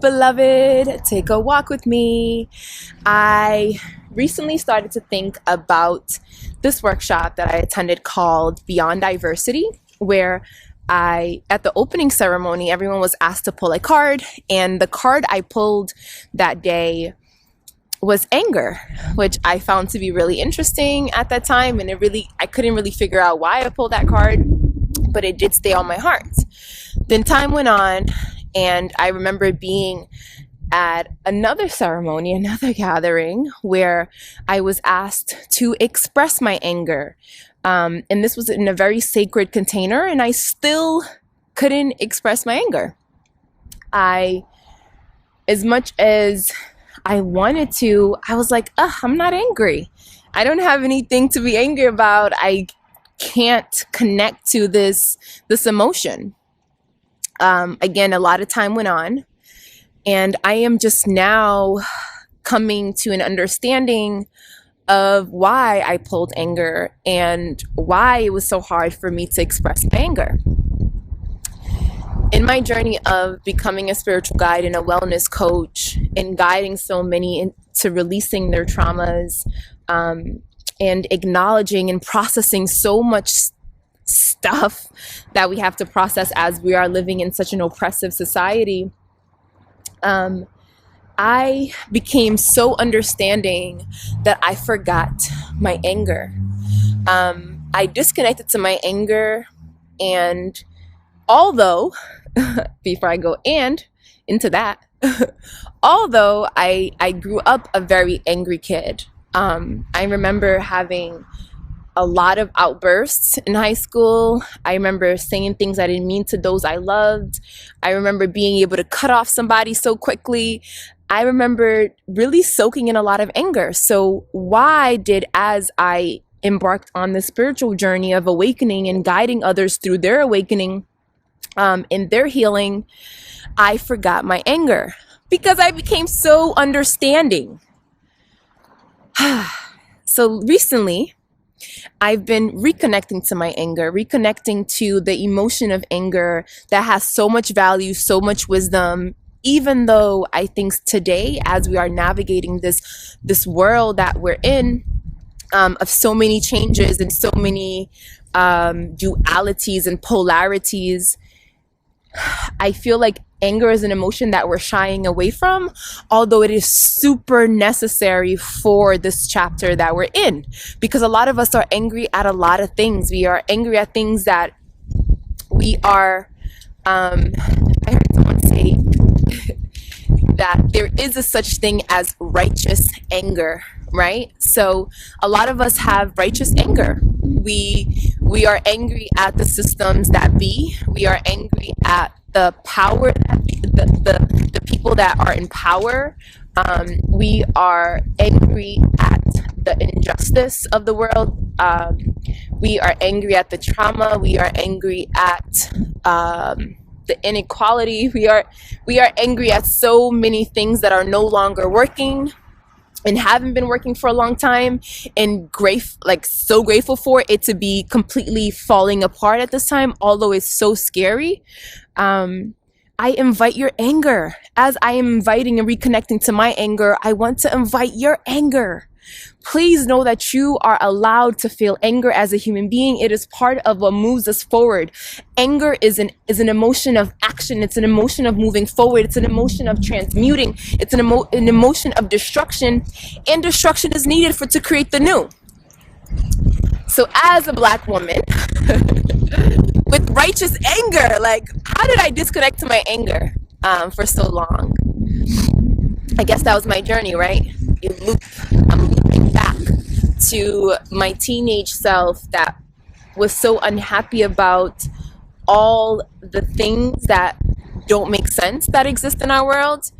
beloved. Take a walk with me. I recently started to think about this workshop that I attended called Beyond Diversity, where at the opening ceremony, everyone was asked to pull a card, and the card I pulled that day was anger, which I found to be really interesting at that time, and I couldn't really figure out why I pulled that card, but it did stay on my heart. Then time went on, and I remember being at another ceremony, another gathering, where I was asked to express my anger. And this was in a very sacred container, and I still couldn't express my anger. As much as I wanted to, I was like, I'm not angry. I don't have anything to be angry about. I can't connect to this emotion. Again, a lot of time went on, and I am just now coming to an understanding of why I pulled anger and why it was so hard for me to express my anger. In my journey of becoming a spiritual guide and a wellness coach and guiding so many into releasing their traumas, and acknowledging and processing so much stuff that we have to process as we are living in such an oppressive society, I became so understanding that I forgot my anger. I disconnected to my anger, and although, before I go into that, although I grew up a very angry kid, I remember having a lot of outbursts in high school. I remember saying things I didn't mean to those I loved. I remember being able to cut off somebody so quickly. I remember really soaking in a lot of anger. So as I embarked on the spiritual journey of awakening and guiding others through their awakening, in their healing, I forgot my anger because I became so understanding. So recently, I've been reconnecting to my anger, reconnecting to the emotion of anger that has so much value, so much wisdom, even though I think today, as we are navigating this world that we're in, of so many changes and so many dualities and polarities, I feel like anger is an emotion that we're shying away from, although it is super necessary for this chapter that we're in, because a lot of us are angry at a lot of things. We are angry at things that we are, I heard someone say that there is a such thing as righteous anger, right? So a lot of us have righteous anger. We are angry at the systems that be. We are angry at the power that the people that are in power. We are angry at the injustice of the world. We are angry at the trauma. We are angry at the inequality. We are angry at so many things that are no longer working and haven't been working for a long time, and so grateful for it to be completely falling apart at this time, although it's so scary. I invite your anger. As I am inviting and reconnecting to my anger, I want to invite your anger. Please know that you are allowed to feel anger as a human being. It is part of what moves us forward. Anger is an emotion of action. It's an emotion of moving forward. It's an emotion of transmuting. It's an emotion of destruction, and destruction is needed to create the new. So as a Black woman with righteous anger, how did I disconnect to my anger for so long? I guess that was my journey, right? I'm looping back to my teenage self that was so unhappy about all the things that don't make sense that exist in our world,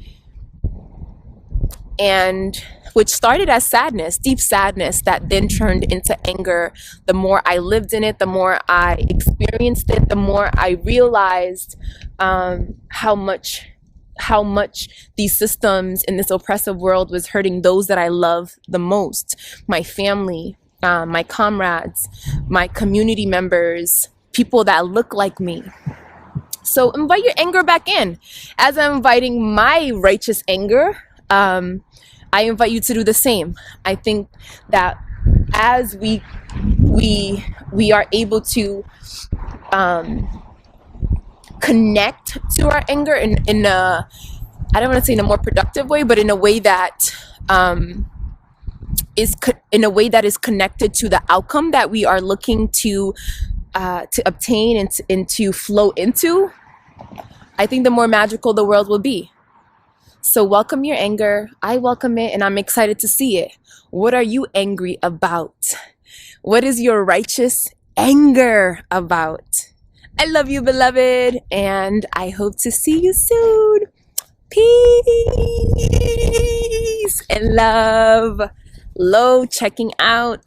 and which started as sadness, deep sadness, that then turned into anger. The more I lived in it, the more I experienced it, the more I realized how much these systems in this oppressive world was hurting those that I love the most. My family, my comrades, my community members, people that look like me. So invite your anger back in. As I'm inviting my righteous anger, I invite you to do the same. I think that as we are able to connect to our anger in a, I don't want to say in a more productive way, but in a way that in a way that is connected to the outcome that we are looking to obtain and to flow into, I think the more magical the world will be. So welcome your anger. I welcome it, and I'm excited to see it. What are you angry about? What is your righteous anger about? I love you, beloved, and I hope to see you soon. Peace and love. Lo checking out.